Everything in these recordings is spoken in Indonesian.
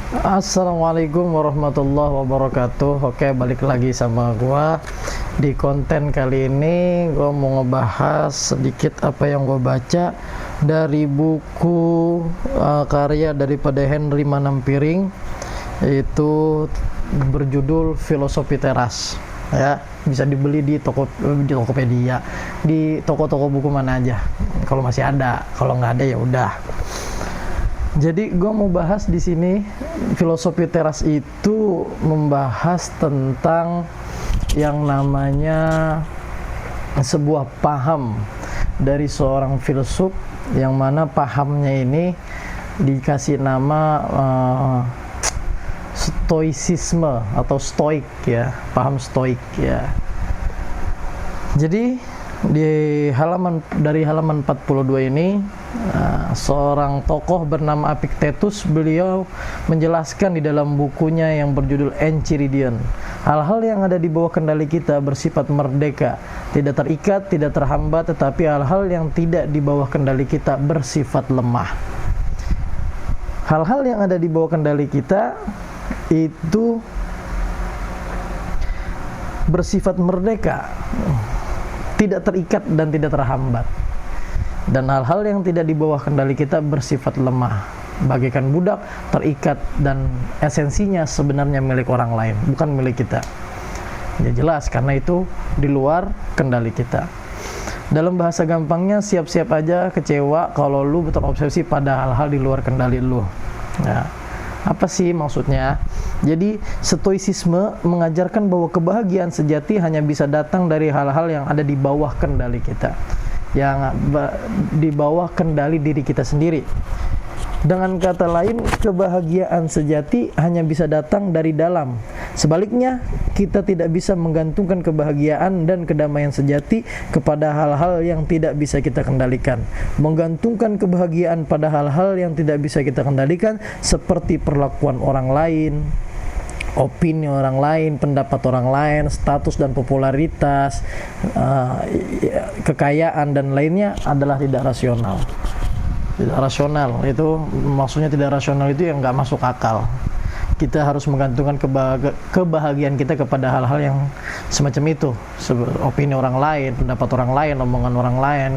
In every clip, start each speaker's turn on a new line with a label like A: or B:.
A: Assalamualaikum warahmatullahi wabarakatuh. Oke, balik lagi sama gua. Di konten kali ini gua mau ngebahas sedikit apa yang gua baca dari buku karya daripada Henry Manampiring, yaitu berjudul Filosofi Teras. Ya, bisa dibeli di Tokopedia, di toko-toko buku mana aja kalau masih ada. Kalau nggak ada ya udah. Jadi gue mau bahas di sini, filosofi teras itu membahas tentang yang namanya sebuah paham dari seorang filsuf, yang mana pahamnya ini dikasih nama stoicisme atau stoik ya, paham stoik ya. Jadi dari halaman 42 ini, seorang tokoh bernama Epictetus, beliau menjelaskan di dalam bukunya yang berjudul Enchiridion, hal-hal yang ada di bawah kendali kita bersifat merdeka, tidak terikat, tidak terhambat, tetapi hal-hal yang tidak di bawah kendali kita bersifat lemah. Hal-hal yang ada di bawah kendali kita itu bersifat merdeka, tidak terikat dan tidak terhambat. Dan hal-hal yang tidak di bawah kendali kita bersifat lemah, bagaikan budak, terikat, dan esensinya sebenarnya milik orang lain, bukan milik kita. Ya jelas, karena itu di luar kendali kita. Dalam bahasa gampangnya, siap-siap aja kecewa kalau lu terobsesi pada hal-hal di luar kendali lu. Ya. Apa sih maksudnya? Jadi stoicisme mengajarkan bahwa kebahagiaan sejati hanya bisa datang dari hal-hal yang ada di bawah kendali kita, yang di bawah kendali diri kita sendiri. Dengan kata lain, kebahagiaan sejati hanya bisa datang dari dalam. Sebaliknya, kita tidak bisa menggantungkan kebahagiaan dan kedamaian sejati kepada hal-hal yang tidak bisa kita kendalikan. Menggantungkan kebahagiaan pada hal-hal yang tidak bisa kita kendalikan, seperti perlakuan orang lain, opini orang lain, pendapat orang lain, status dan popularitas, kekayaan dan lainnya, adalah tidak rasional. Tidak rasional itu maksudnya, tidak rasional itu yang nggak masuk akal. Kita harus menggantungkan kebahagiaan kita kepada hal-hal yang semacam itu, opini orang lain, pendapat orang lain, omongan orang lain,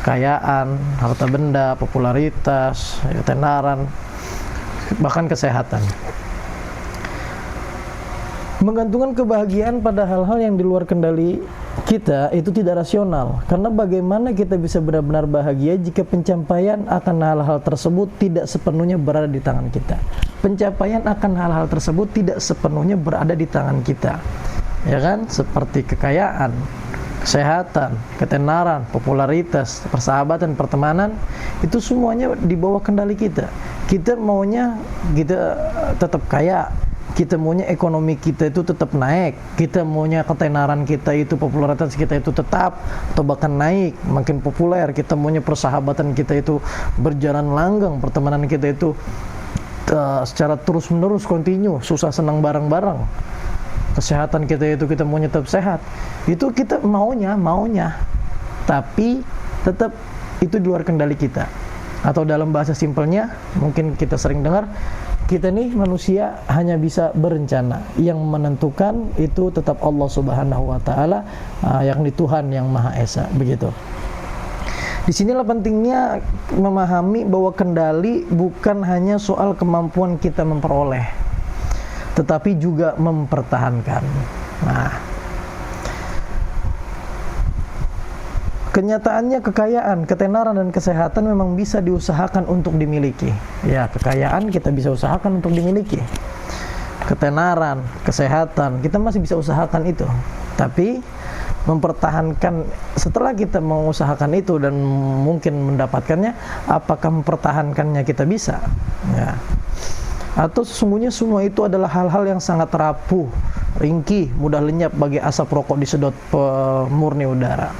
A: kekayaan, harta benda, popularitas, tenaran, bahkan kesehatan. Menggantungkan kebahagiaan pada hal-hal yang di luar kendali kita itu tidak rasional, karena bagaimana kita bisa benar-benar bahagia jika pencapaian akan hal-hal tersebut tidak sepenuhnya berada di tangan kita. Pencapaian akan hal-hal tersebut tidak sepenuhnya berada di tangan kita, ya kan? Seperti kekayaan, kesehatan, ketenaran, popularitas, persahabatan, pertemanan, itu semuanya di bawah kendali kita. Kita maunya kita tetap kaya, kita maunya ekonomi kita itu tetap naik, kita maunya ketenaran kita itu, popularitas kita itu tetap atau bahkan naik, makin populer. Kita maunya persahabatan kita itu berjalan langgeng, pertemanan kita itu secara terus menerus, kontinu, susah senang bareng-bareng. Kesehatan kita itu kita maunya tetap sehat. Itu kita maunya, tapi tetap itu di luar kendali kita. Atau dalam bahasa simpelnya, mungkin kita sering dengar, kita nih manusia hanya bisa berencana, yang menentukan itu tetap Allah Subhanahu wa taala, yakni Tuhan yang Maha Esa, begitu. Disinilah pentingnya memahami bahwa kendali bukan hanya soal kemampuan kita memperoleh, tetapi juga mempertahankan. Nah, kenyataannya kekayaan, ketenaran, dan kesehatan memang bisa diusahakan untuk dimiliki. Ya, kekayaan kita bisa usahakan untuk dimiliki. Ketenaran, kesehatan, kita masih bisa usahakan itu. Tapi mempertahankan, setelah kita mengusahakan itu dan mungkin mendapatkannya, apakah mempertahankannya kita bisa? Ya. Atau sesungguhnya semua itu adalah hal-hal yang sangat rapuh, ringkih, mudah lenyap bagi asap rokok disedot pemurni udara.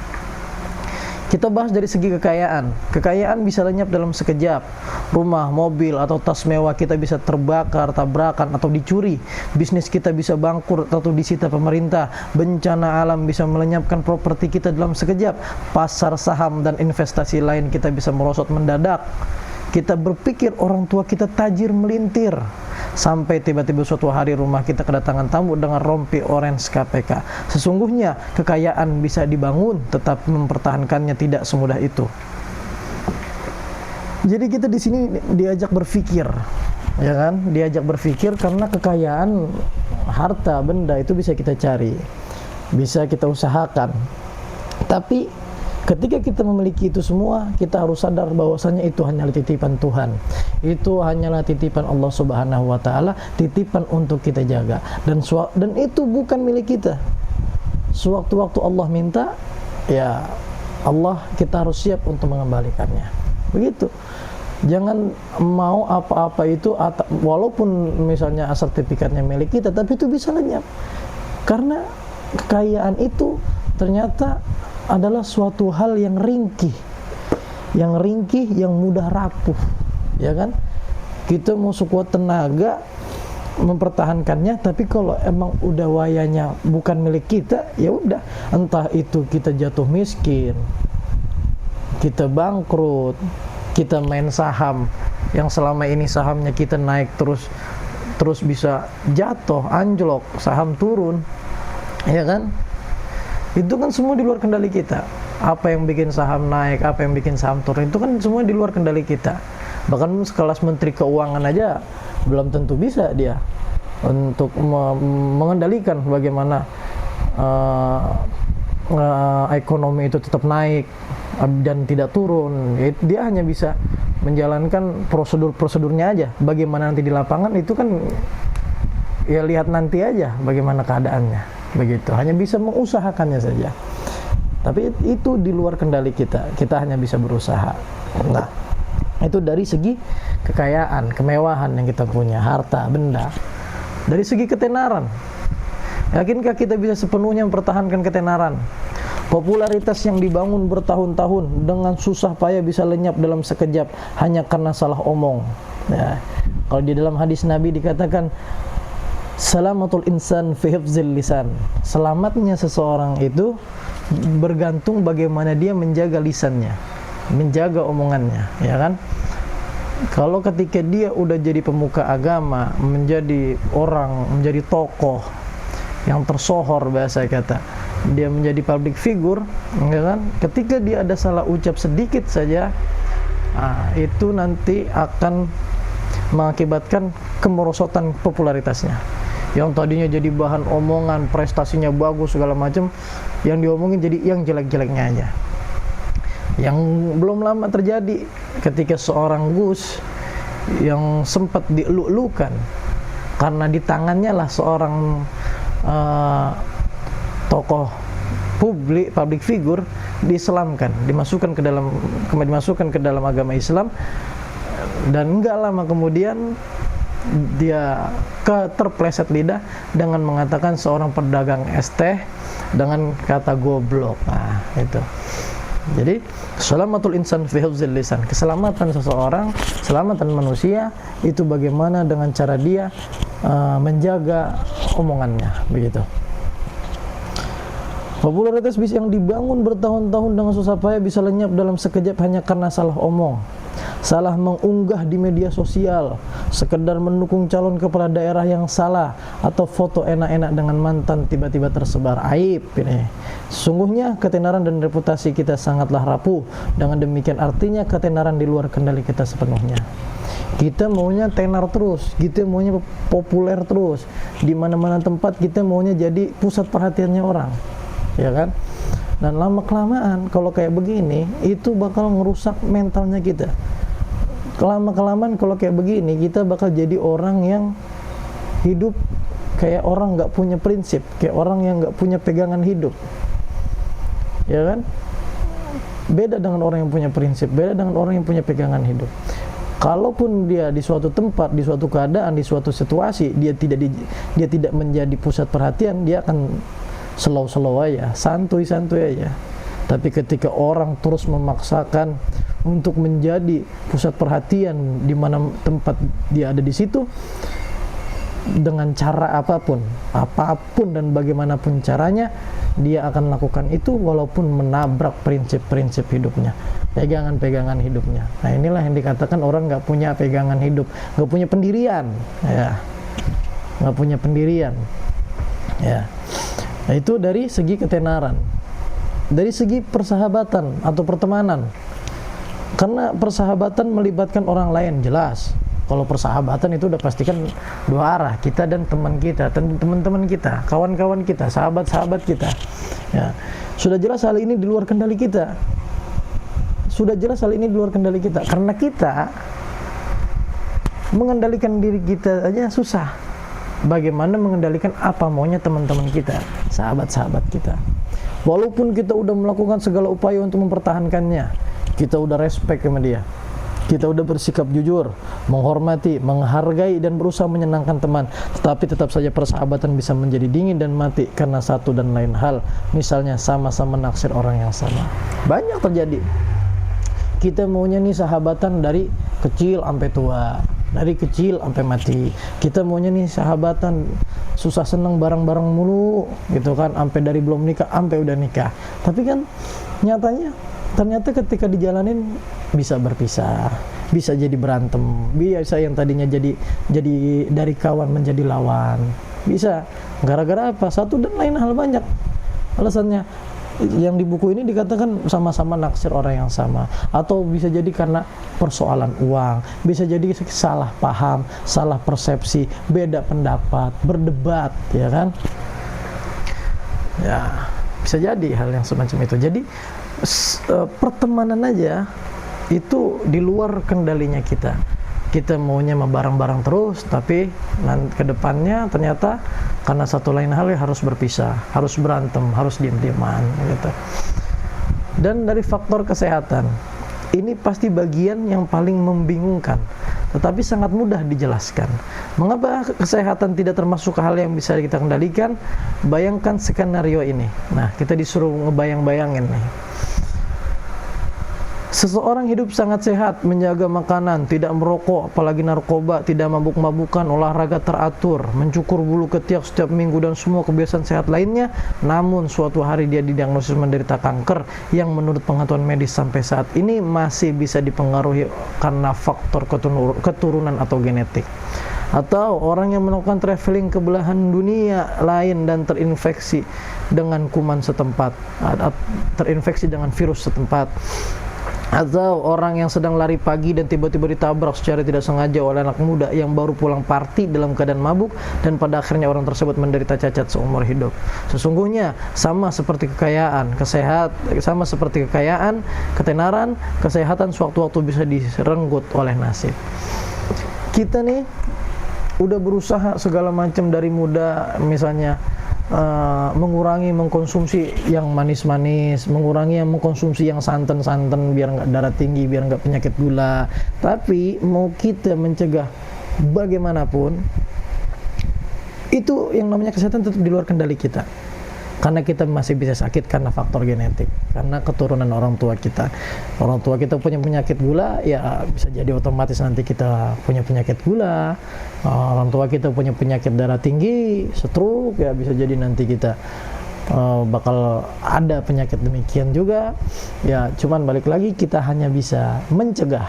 A: Kita bahas dari segi kekayaan. Kekayaan bisa lenyap dalam sekejap. Rumah, mobil, atau tas mewah kita bisa terbakar, tabrakan, atau dicuri. Bisnis kita bisa bangkrut atau disita pemerintah. Bencana alam bisa melenyapkan properti kita dalam sekejap. Pasar saham dan investasi lain kita bisa merosot mendadak. Kita berpikir orang tua kita tajir melintir. sampai tiba-tiba suatu hari rumah kita kedatangan tamu dengan rompi orange KPK. Sesungguhnya kekayaan bisa dibangun, tetapi mempertahankannya tidak semudah itu. Jadi kita di sini diajak berpikir, ya kan? Diajak berpikir karena kekayaan, harta, benda itu bisa kita cari, bisa kita usahakan. Tapi ketika kita memiliki itu semua, kita harus sadar bahwasanya itu hanyalah titipan Tuhan. Itu hanyalah titipan Allah Subhanahu wa taala, titipan untuk kita jaga. Dan itu bukan milik kita. Sewaktu-waktu Allah minta, ya Allah, kita harus siap untuk mengembalikannya. Begitu. Jangan mau apa-apa itu walaupun misalnya sertifikatnya milik kita, tapi itu bisa lenyap. Karena kekayaan itu ternyata adalah suatu hal yang ringkih, yang mudah rapuh, ya kan? Kita mau sekuat tenaga mempertahankannya, tapi kalau emang udah wayanya bukan milik kita, ya udah, entah itu kita jatuh miskin, kita bangkrut, kita main saham yang selama ini sahamnya kita naik terus bisa jatuh, anjlok, saham turun, ya kan? Itu kan semua di luar kendali kita. Apa yang bikin saham naik, apa yang bikin saham turun, itu kan semua di luar kendali kita. Bahkan sekelas Menteri Keuangan aja belum tentu bisa dia untuk mengendalikan bagaimana ekonomi itu tetap naik dan tidak turun. Dia hanya bisa menjalankan prosedurnya aja. Bagaimana nanti di lapangan itu kan ya lihat nanti aja bagaimana keadaannya. Begitu, hanya bisa mengusahakannya saja. Tapi itu di luar kendali kita. Kita hanya bisa berusaha. Nah, itu dari segi kekayaan, kemewahan yang kita punya, harta, benda. Dari segi ketenaran, yakinkah kita bisa sepenuhnya mempertahankan ketenaran? Popularitas yang dibangun bertahun-tahun dengan susah payah bisa lenyap dalam sekejap hanya karena salah omong. Ya. Kalau di dalam hadis Nabi dikatakan, salamatul insan fi hifzil lisan. Selamatnya seseorang itu bergantung bagaimana dia menjaga lisannya, menjaga omongannya, ya kan? Kalau ketika dia udah jadi pemuka agama, menjadi orang, menjadi tokoh yang tersohor bahasa kata, dia menjadi public figure, ya kan? Ketika dia ada salah ucap sedikit saja, itu nanti akan mengakibatkan kemerosotan popularitasnya. Yang tadinya jadi bahan omongan, prestasinya bagus segala macam, yang diomongin jadi yang jelek-jeleknya aja. Yang belum lama terjadi ketika seorang Gus yang sempat dieluk-elukan karena di tangannya lah seorang tokoh public figure diislamkan, dimasukkan ke dalam agama Islam, dan enggak lama kemudian dia terpleset lidah dengan mengatakan seorang pedagang es teh dengan kata goblok. Nah, itu. Jadi, salamatul insan fi hifzil lisan. Keselamatan seseorang, keselamatan manusia itu bagaimana dengan cara dia menjaga omongannya, begitu. Popularitas bis yang dibangun bertahun-tahun dengan susah payah bisa lenyap dalam sekejap hanya karena salah omong, salah mengunggah di media sosial, sekedar mendukung calon kepala daerah yang salah, atau foto enak-enak dengan mantan tiba-tiba tersebar. Aib ini. Sesungguhnya ketenaran dan reputasi kita sangatlah rapuh. Dengan demikian artinya ketenaran di luar kendali kita sepenuhnya. Kita maunya tenar terus, kita maunya populer terus, di mana-mana tempat kita maunya jadi pusat perhatiannya orang, ya kan? Dan lama kelamaan kalau kayak begini itu bakal ngerusak mentalnya kita. Kelama-kelamaan kalau kayak begini kita bakal jadi orang yang hidup kayak orang nggak punya prinsip, kayak orang yang nggak punya pegangan hidup, ya kan? Beda dengan orang yang punya prinsip, beda dengan orang yang punya pegangan hidup. Kalaupun dia di suatu tempat, di suatu keadaan, di suatu situasi dia tidak menjadi pusat perhatian, dia akan slow aja, santuy aja. Tapi ketika orang terus memaksakan untuk menjadi pusat perhatian di mana tempat dia ada di situ, dengan cara apapun dan bagaimanapun caranya, dia akan melakukan itu walaupun menabrak prinsip-prinsip hidupnya, pegangan-pegangan hidupnya. Nah, inilah yang dikatakan orang nggak punya pegangan hidup, nggak punya pendirian, ya, nggak punya pendirian, ya. Nah, itu dari segi ketenaran. Dari segi persahabatan atau pertemanan, karena persahabatan melibatkan orang lain, jelas. Kalau persahabatan itu udah pastikan dua arah, kita dan teman kita, teman-teman kita, kawan-kawan kita, sahabat-sahabat kita. Ya, sudah jelas hal ini di luar kendali kita. Sudah jelas hal ini di luar kendali kita, karena kita mengendalikan diri kita aja susah. Bagaimana mengendalikan apa maunya teman-teman kita, sahabat-sahabat kita. Walaupun kita udah melakukan segala upaya untuk mempertahankannya, kita udah respect sama dia, kita udah bersikap jujur, menghormati, menghargai, dan berusaha menyenangkan teman, tetapi tetap saja persahabatan bisa menjadi dingin dan mati karena satu dan lain hal. Misalnya sama-sama naksir orang yang sama. Banyak terjadi. Kita maunya nih sahabatan dari kecil sampai tua, dari kecil sampai mati. Kita maunya nih sahabatan susah seneng bareng-bareng mulu gitu kan, sampai dari belum nikah sampai udah nikah. Tapi kan nyatanya ternyata ketika dijalanin bisa berpisah, bisa jadi berantem, bisa yang tadinya jadi dari kawan menjadi lawan, bisa gara-gara apa? Satu dan lain hal banyak alasannya. Yang di buku ini dikatakan sama-sama naksir orang yang sama, atau bisa jadi karena persoalan uang, bisa jadi salah paham, salah persepsi, beda pendapat, berdebat, ya kan? Ya, bisa jadi hal yang semacam itu. Jadi pertemanan aja itu di luar kendalinya kita. Kita maunya bareng-bareng terus, tapi ke depannya ternyata karena satu lain hal ya harus berpisah, harus berantem, harus diam-diaman gitu. Dan dari faktor kesehatan, ini pasti bagian yang paling membingungkan, tetapi sangat mudah dijelaskan. Mengapa kesehatan tidak termasuk hal yang bisa kita kendalikan? Bayangkan skenario ini. Nah, kita disuruh ngebayang-bayangin nih. Seseorang hidup sangat sehat, menjaga makanan, tidak merokok, apalagi narkoba, tidak mabuk-mabukan, olahraga teratur, mencukur bulu ketiak setiap minggu, dan semua kebiasaan sehat lainnya. Namun suatu hari dia didiagnosis menderita kanker yang menurut pengetahuan medis sampai saat ini masih bisa dipengaruhi karena faktor keturunan atau genetik. Atau orang yang melakukan traveling ke belahan dunia lain dan terinfeksi dengan kuman setempat, terinfeksi dengan virus setempat. Atau orang yang sedang lari pagi dan tiba-tiba ditabrak secara tidak sengaja oleh anak muda yang baru pulang party dalam keadaan mabuk, dan pada akhirnya orang tersebut menderita cacat seumur hidup. Sesungguhnya sama seperti kekayaan, ketenaran, kesehatan sewaktu-waktu bisa direnggut oleh nasib. Kita nih udah berusaha segala macam dari muda, misalnya mengurangi mengkonsumsi yang manis-manis, mengurangi yang mengkonsumsi yang santan-santan biar nggak darah tinggi, biar nggak penyakit gula. Tapi mau kita mencegah bagaimanapun, itu yang namanya kesehatan tetap di luar kendali kita. Karena kita masih bisa sakit karena faktor genetik, karena keturunan orang tua kita. Orang tua kita punya penyakit gula, ya bisa jadi otomatis nanti kita punya penyakit gula. Orang tua kita punya penyakit darah tinggi, stroke, ya bisa jadi nanti kita bakal ada penyakit demikian juga. Ya cuman balik lagi, kita hanya bisa mencegah,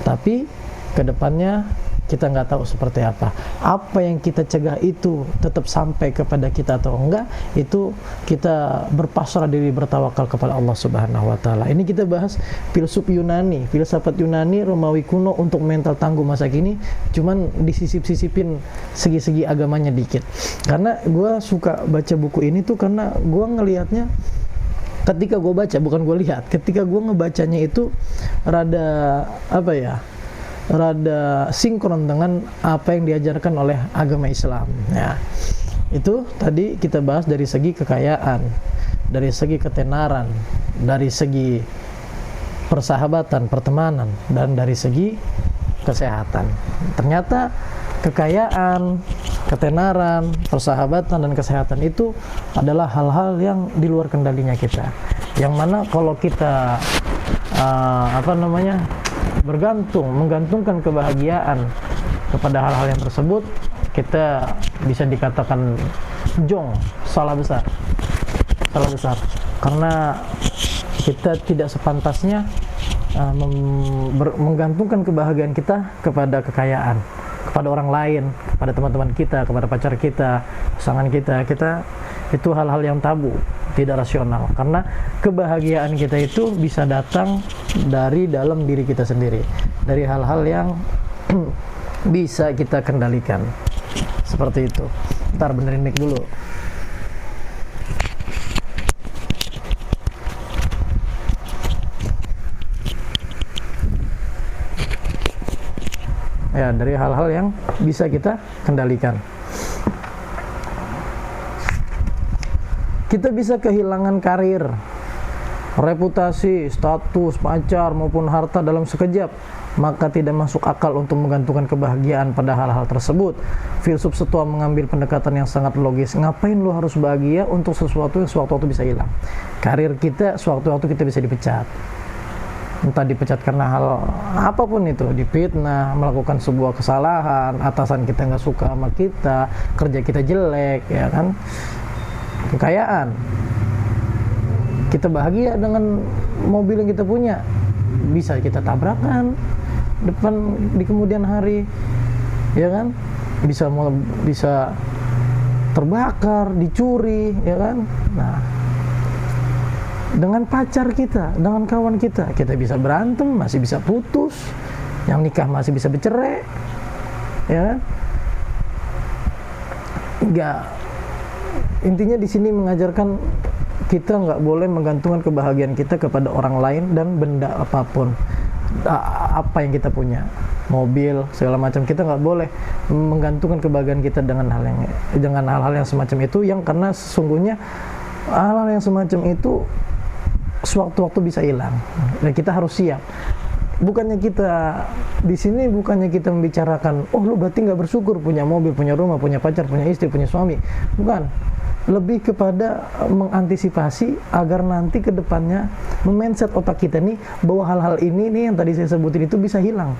A: tapi kedepannya kita nggak tahu seperti apa. Apa yang kita cegah itu tetap sampai kepada kita atau enggak, itu kita berpasrah diri, bertawakal kepada Allah Subhanahu wa taala. Ini kita bahas filsuf Yunani, filsafat Yunani Romawi kuno untuk mental tangguh masa kini, cuman disisip-sisipin segi-segi agamanya dikit. Karena gue suka baca buku ini tuh karena gue ngelihatnya, ketika gue baca, bukan gue lihat, ketika gue ngebacanya itu rada sinkron dengan apa yang diajarkan oleh agama Islam. Ya, itu tadi kita bahas dari segi kekayaan, dari segi ketenaran, dari segi persahabatan, pertemanan, dan dari segi kesehatan. Ternyata kekayaan, ketenaran, persahabatan, dan kesehatan itu adalah hal-hal yang di luar kendalinya kita. Yang mana kalau kita menggantungkan kebahagiaan kepada hal-hal yang tersebut, kita bisa dikatakan jong, salah besar. salah besar. Karena kita tidak sepantasnya menggantungkan kebahagiaan kita kepada kekayaan, kepada orang lain, kepada teman-teman kita, kepada pacar kita, pasangan kita. Itu hal-hal yang tabu, tidak rasional. Karena kebahagiaan kita itu bisa datang dari dalam diri kita sendiri, dari hal-hal yang bisa kita kendalikan. Seperti itu. Ntar benerin mic dulu. Ya, dari hal-hal yang bisa kita kendalikan. Kita bisa kehilangan karir, reputasi, status, pacar, maupun harta dalam sekejap. Maka tidak masuk akal untuk menggantungkan kebahagiaan pada hal-hal tersebut. Filsuf setua mengambil pendekatan yang sangat logis. Ngapain lu harus bahagia untuk sesuatu yang sewaktu-waktu bisa hilang? Karir kita sewaktu-waktu kita bisa dipecat. Entah dipecat karena hal apapun itu, difitnah, melakukan sebuah kesalahan, atasan kita nggak suka sama kita, kerja kita jelek, ya kan? Kekayaan, kita bahagia dengan mobil yang kita punya, bisa kita tabrakan depan di kemudian hari, ya kan? Bisa terbakar, dicuri, ya kan? Nah, dengan pacar kita, dengan kawan kita bisa berantem, masih bisa putus, yang nikah masih bisa bercerai, ya kan? Intinya di sini mengajarkan kita nggak boleh menggantungkan kebahagiaan kita kepada orang lain dan benda apapun, apa yang kita punya, mobil segala macam. Kita nggak boleh menggantungkan kebahagiaan kita dengan hal-hal yang semacam itu, yang karena sesungguhnya hal-hal yang semacam itu sewaktu-waktu bisa hilang. Dan kita harus siap. Bukannya kita di sini membicarakan, oh lu berarti nggak bersyukur punya mobil, punya rumah, punya pacar, punya istri, punya suami. Bukan. Lebih kepada mengantisipasi agar nanti ke depannya memindset otak kita nih bahwa hal-hal ini nih yang tadi saya sebutin itu bisa hilang.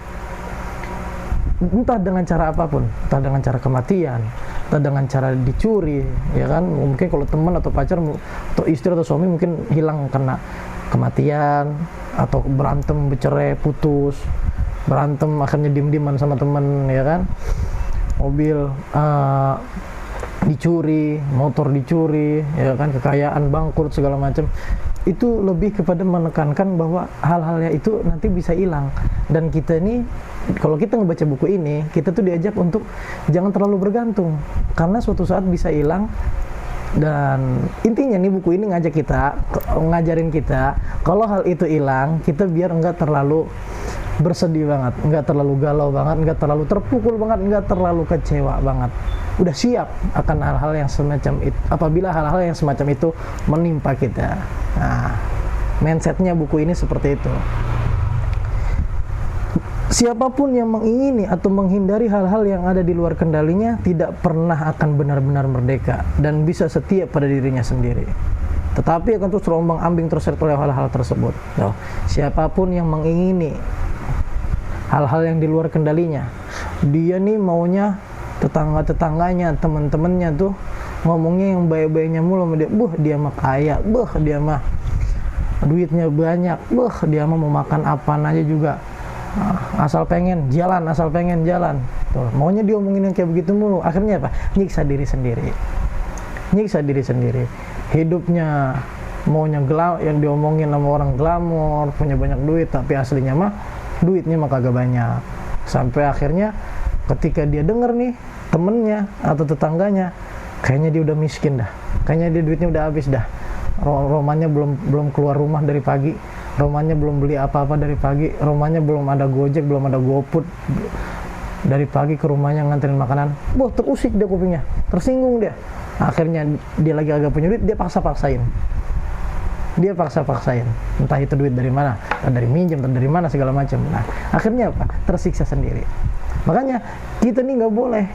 A: Entah dengan cara apapun, entah dengan cara kematian, entah dengan cara dicuri, ya kan? Mungkin kalau teman atau pacar atau istri atau suami mungkin hilang karena kematian, atau berantem, bercerai, putus, berantem akhirnya diem-dieman sama teman, ya kan? Mobil dicuri, motor dicuri, ya kan, kekayaan bangkrut segala macam. Itu lebih kepada menekankan bahwa hal-halnya itu nanti bisa hilang. Dan kita ini, kalau kita ngebaca buku ini, kita tuh diajak untuk jangan terlalu bergantung, karena suatu saat bisa hilang. Dan intinya nih buku ini ngajarin kita kalau hal itu hilang, kita biar enggak terlalu bersedih banget, enggak terlalu galau banget, enggak terlalu terpukul banget, enggak terlalu kecewa banget. Udah siap akan hal-hal yang semacam itu apabila hal-hal yang semacam itu menimpa kita. Nah, mindsetnya buku ini seperti itu. Siapapun yang mengingini atau menghindari hal-hal yang ada di luar kendalinya tidak pernah akan benar-benar merdeka dan bisa setia pada dirinya sendiri, tetapi akan terus terombang-ambing terseret oleh hal-hal tersebut. Siapapun yang mengingini hal-hal yang di luar kendalinya, dia nih maunya tetangga-tetangganya, teman-temannya tuh ngomongnya yang baik-baiknya mulu sama dia. Dia mah kaya, dia mah duitnya banyak, dia mah mau makan apaan aja juga, asal pengen jalan. Tuh, maunya diomongin yang kayak begitu mulu. Akhirnya apa? Nyiksa diri sendiri. Hidupnya maunya yang diomongin sama orang glamor, punya banyak duit, tapi aslinya mah duitnya mah kagak banyak. Sampai akhirnya ketika dia denger nih temennya atau tetangganya, kayaknya dia udah miskin dah, kayaknya dia duitnya udah habis dah, romannya belum keluar rumah dari pagi, romannya belum beli apa-apa dari pagi, romannya belum ada Gojek, belum ada GoFood, dari pagi ke rumahnya nganterin makanan, terusik dia kupingnya, tersinggung dia. Akhirnya dia lagi agak punya duit, dia paksa-paksain, entah itu duit dari mana, entah dari minjem, entah dari mana segala macam. Nah, akhirnya apa? Tersiksa sendiri. Makanya kita nih nggak boleh,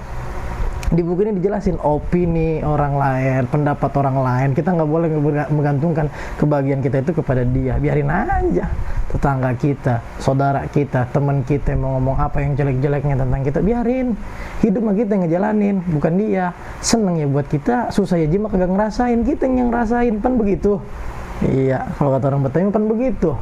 A: di buku ini dijelasin opini orang lain, pendapat orang lain. Kita nggak boleh menggantungkan kebahagiaan kita itu kepada dia. Biarin aja. tetangga kita, saudara kita, teman kita mau ngomong apa yang jelek-jeleknya tentang kita, biarin. Hidup mah kita yang ngejalanin, bukan dia. Seneng ya buat kita, susah ya mah kagak ngerasain, kita yang ngerasain, kan begitu. Iya, kalau kata orang Betawi kan begitu.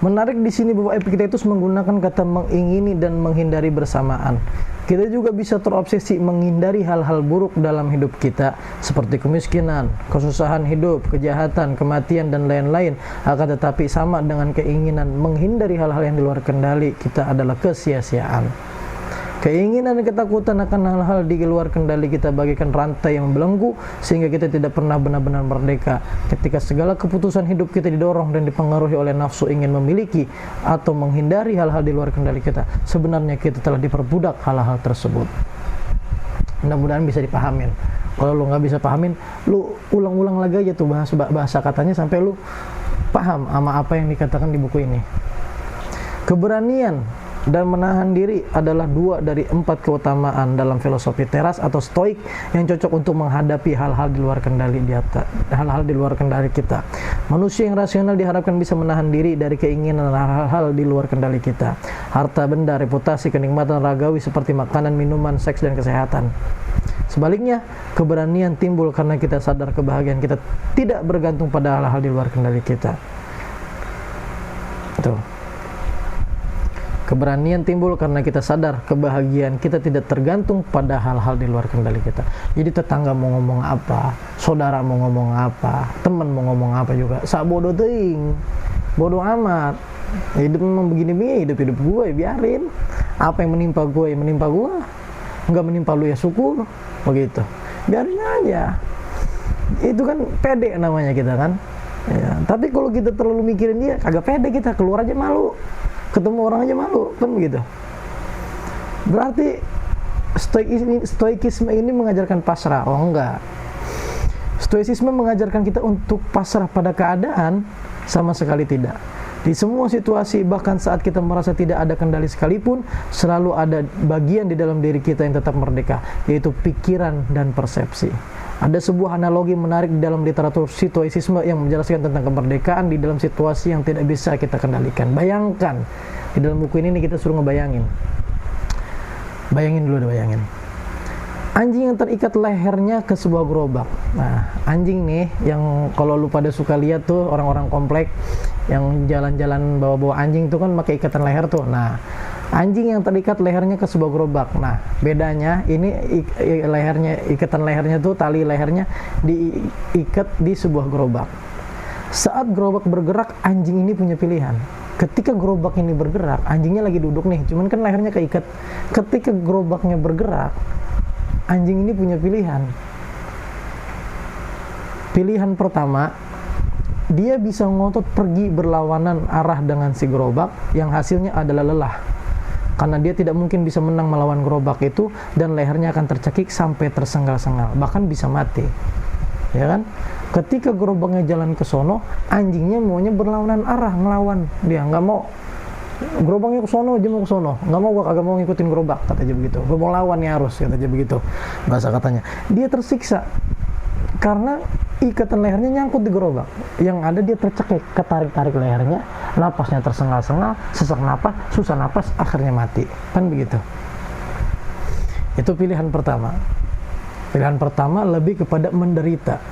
A: Menarik di sini bahwa Epictetus menggunakan kata mengingini dan menghindari bersamaan. Kita juga bisa terobsesi menghindari hal-hal buruk dalam hidup kita, seperti kemiskinan, kesusahan hidup, kejahatan, kematian, dan lain-lain. Akan tetapi sama dengan keinginan menghindari hal-hal yang di luar kendali kita adalah kesia-siaan. Keinginan dan ketakutan akan hal-hal di luar kendali kita bagaikan rantai yang membelenggu, sehingga kita tidak pernah benar-benar merdeka. Ketika segala keputusan hidup kita didorong dan dipengaruhi oleh nafsu ingin memiliki atau menghindari hal-hal di luar kendali kita, sebenarnya kita telah diperbudak hal-hal tersebut. Mudah-mudahan bisa dipahamin. Kalau lu nggak bisa pahamin, lu ulang-ulang lagi aja tuh bahasa katanya sampai lu paham sama apa yang dikatakan di buku ini. Keberanian dan menahan diri adalah 2 dari 4 keutamaan dalam filosofi teras atau stoik yang cocok untuk menghadapi hal-hal di luar kendali hal-hal di luar kendali kita. Manusia yang rasional diharapkan bisa menahan diri dari keinginan hal-hal di luar kendali kita. Harta benda, reputasi, kenikmatan ragawi seperti makanan, minuman, seks, dan kesehatan. Sebaliknya, keberanian timbul karena kita sadar kebahagiaan kita tidak bergantung pada hal-hal di luar kendali kita. Tuh. Keberanian timbul karena kita sadar kebahagiaan kita tidak tergantung pada hal-hal di luar kendali kita. Jadi tetangga mau ngomong apa, saudara mau ngomong apa, teman mau ngomong apa juga, sak bodoh teuing, bodoh amat. Hidup memang begini-begini, hidup gue, biarin. Apa yang menimpa gue, enggak menimpa lu ya syukur, begitu. Biarin aja. Itu kan pede namanya kita kan. Ya, tapi kalau kita terlalu mikirin dia, kagak pede kita, keluar aja malu. Ketemu orang aja malu, kan begitu. Berarti stoikisme ini mengajarkan pasrah? Oh enggak. Stoicisme mengajarkan kita untuk pasrah pada keadaan? Sama sekali tidak. Di semua situasi, bahkan saat kita merasa tidak ada kendali sekalipun, selalu ada bagian di dalam diri kita yang tetap merdeka, yaitu pikiran dan persepsi. Ada sebuah analogi menarik di dalam literatur stoicisme yang menjelaskan tentang kemerdekaan di dalam situasi yang tidak bisa kita kendalikan. Bayangkan, di dalam buku ini kita suruh ngebayangin. Bayangin dulu, bayangin. Anjing yang terikat lehernya ke sebuah gerobak. Nah, anjing nih yang kalau lu pada suka lihat tuh orang-orang komplek yang jalan-jalan bawa-bawa anjing tuh kan pakai ikatan leher tuh. Nah, anjing yang terikat lehernya ke sebuah gerobak. Nah, bedanya ini ikatan lehernya tuh, tali lehernya diikat di sebuah gerobak. Saat gerobak bergerak, anjing ini punya pilihan. Ketika gerobak ini bergerak, anjingnya lagi duduk nih, cuman kan lehernya keikat. Ketika gerobaknya bergerak, anjing ini punya pilihan. Pilihan pertama, dia bisa ngotot pergi berlawanan arah dengan si gerobak, yang hasilnya adalah lelah. Karena dia tidak mungkin bisa menang melawan gerobak itu, dan lehernya akan tercekik sampai tersengal-sengal, bahkan bisa mati. Ya kan? Ketika gerobaknya jalan ke sono, anjingnya maunya berlawanan arah, ngelawan. Dia nggak mau. Gerobaknya ke sono, dia mau ke sono. Nggak mau, gua kagak mau ngikutin gerobak, katanya begitu. Gua mau lawan nih arus, katanya begitu. Bahasa katanya. Dia tersiksa karena ikatan lehernya nyangkut di gerobak. Yang ada dia tercekik, ketarik-tarik lehernya, napasnya tersengal-sengal, sesak napas, susah napas, akhirnya mati. Kan begitu. Itu pilihan pertama. Pilihan pertama lebih kepada menderita.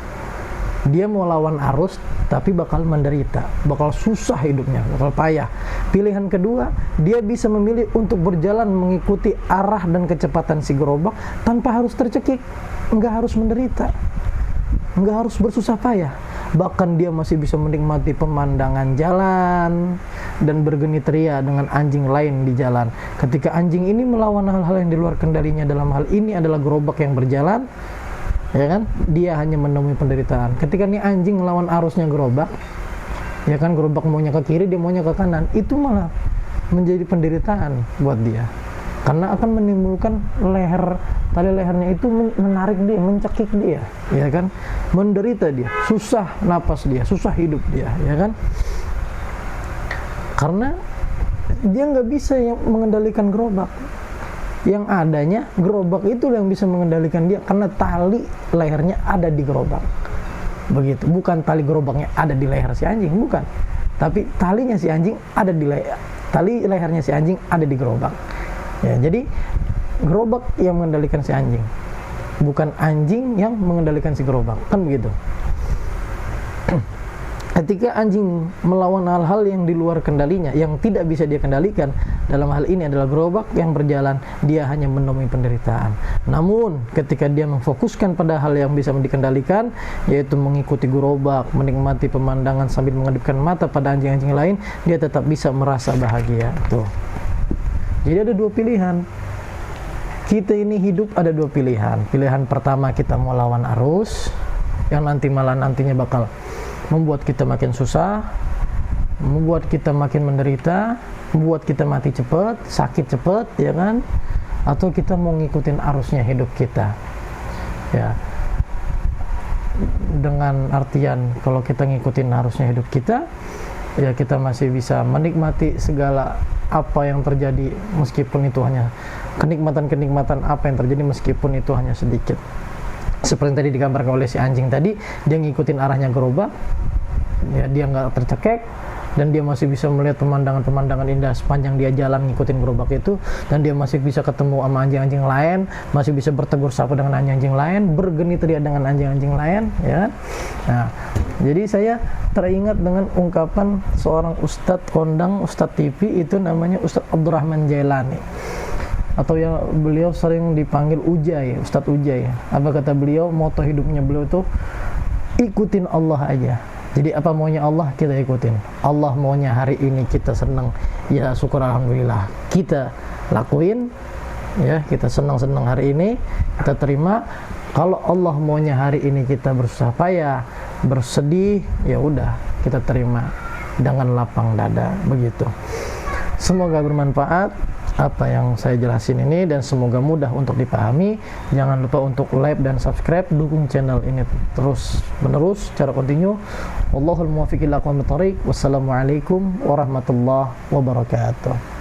A: Dia mau lawan arus, tapi bakal menderita, bakal susah hidupnya, bakal payah. Pilihan kedua, dia bisa memilih untuk berjalan mengikuti arah dan kecepatan si gerobak tanpa harus tercekik, nggak harus menderita, nggak harus bersusah payah. Bahkan dia masih bisa menikmati pemandangan jalan dan bergenitria dengan anjing lain di jalan. Ketika anjing ini melawan hal-hal yang di luar kendalinya, dalam hal ini adalah gerobak yang berjalan, ya kan, dia hanya menemui penderitaan. Ketika nih anjing melawan arusnya gerobak, ya kan, gerobak maunya ke kiri, dia maunya ke kanan, itu malah menjadi penderitaan buat dia. Karena akan menimbulkan tali lehernya itu menarik dia, mencekik dia, ya kan, menderita dia, susah napas dia, susah hidup dia, ya kan. Karena dia nggak bisa mengendalikan gerobak. Yang adanya gerobak itu yang bisa mengendalikan dia, karena tali lehernya ada di gerobak. Begitu, bukan tali gerobaknya ada di leher si anjing, bukan. Tapi talinya si anjing ada di leher, tali lehernya si anjing ada di gerobak. Ya, jadi gerobak yang mengendalikan si anjing, bukan anjing yang mengendalikan si gerobak, kan begitu. Ketika anjing melawan hal-hal yang di luar kendalinya, yang tidak bisa dia kendalikan, dalam hal ini adalah gerobak yang berjalan, dia hanya menemui penderitaan. Namun ketika dia memfokuskan pada hal yang bisa dikendalikan, yaitu mengikuti gerobak, menikmati pemandangan sambil mengedipkan mata pada anjing-anjing lain, dia tetap bisa merasa bahagia. Tuh. Jadi ada dua pilihan. Kita ini hidup ada dua pilihan. Pilihan pertama, kita mau lawan arus, yang nantinya bakal membuat kita makin susah, membuat kita makin menderita, membuat kita mati cepat, sakit cepat, ya kan? Atau kita mau ngikutin arusnya hidup kita, ya. Dengan artian kalau kita ngikutin arusnya hidup kita, ya kita masih bisa menikmati segala apa yang terjadi, meskipun itu hanya kenikmatan-kenikmatan apa yang terjadi, meskipun itu hanya sedikit. Seperti yang tadi digambarkan oleh si anjing tadi, dia ngikutin arahnya gerobak, ya, dia nggak tercekek, dan dia masih bisa melihat pemandangan-pemandangan indah sepanjang dia jalan ngikutin gerobak itu, dan dia masih bisa ketemu sama anjing-anjing lain, masih bisa bertegur sapa dengan anjing-anjing lain, bergenit ria dengan anjing-anjing lain, ya. Nah, jadi saya teringat dengan ungkapan seorang ustadz kondang, ustadz TV, itu namanya Ustadz Abdurrahman Jailani, atau yang beliau sering dipanggil Ujai, Ustadz Ujai. Apa kata beliau? Moto hidupnya beliau tuh ikutin Allah aja. Jadi apa maunya Allah, kita ikutin. Allah maunya hari ini kita senang, ya syukur alhamdulillah, kita lakuin, ya, kita senang-senang hari ini, kita terima. Kalau Allah maunya hari ini kita bersusah payah, bersedih, ya udah, kita terima dengan lapang dada, begitu. Semoga bermanfaat apa yang saya jelasin ini, dan semoga mudah untuk dipahami. Jangan lupa untuk like dan subscribe, dukung channel ini terus menerus secara kontinu. Wallahul muwaffiq ila aqwamit thoriq. Wassalamualaikum warahmatullahi wabarakatuh.